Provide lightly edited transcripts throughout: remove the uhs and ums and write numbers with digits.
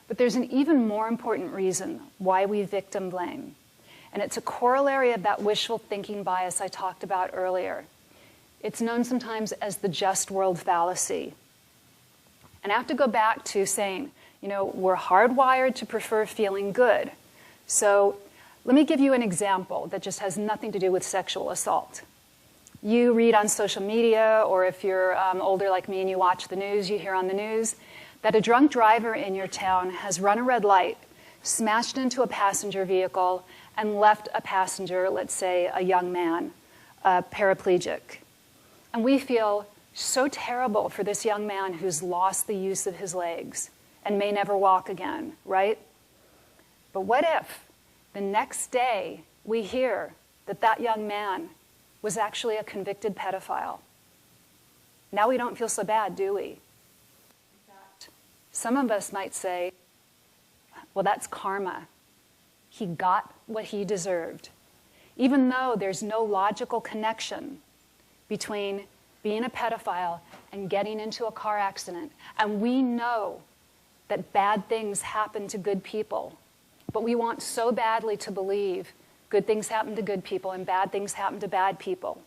But there's an even more important reason why we victim blame. And it's a corollary of that wishful thinking bias I talked about earlier. It's known sometimes as the just world fallacy. And I have to go back to saying, you know, we're hardwired to prefer feeling good. So let me give you an example that just has nothing to do with sexual assault. You read on social media, or if you're older like me and you watch the news, you hear on the news that a drunk driver in your town has run a red light, smashed into a passenger vehicle, and left a passenger, let's say a young man, paraplegic. And we feel so terrible for this young man who's lost the use of his legs and may never walk again, right? But what if the next day we hear that that young man was actually a convicted pedophile? Now we don't feel so bad, do we? In fact, some of us might say, well, that's karma. He got what he deserved. Even though there's no logical connection between being a pedophile and getting into a car accident. And we know that bad things happen to good people. But we want so badly to believe good things happen to good people and bad things happen to bad people,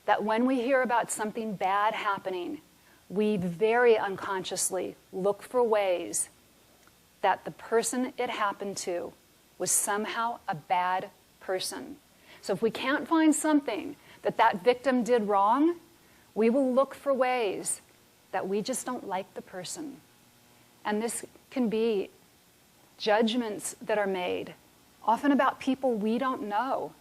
that when we hear about something bad happening, we very unconsciously look for ways that the person it happened to was somehow a bad person. So if we can't find something that that victim did wrong, we will look for ways that we just don't like the person. And this can be judgments that are made, often about people we don't know,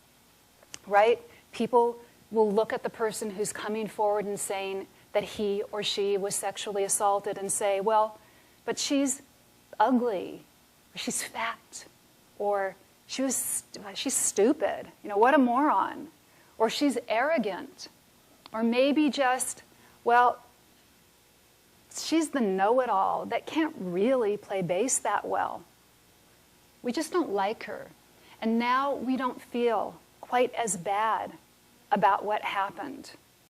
right? People will look at the person who's coming forward and saying that he or she was sexually assaulted and say, well, but she's ugly, or she's fat, or she's stupid, you know, what a moron, or she's arrogant, or maybe just, well, she's the know-it-all that can't really play bass that well. We just don't like her. And now we don't feel quite as bad about what happened.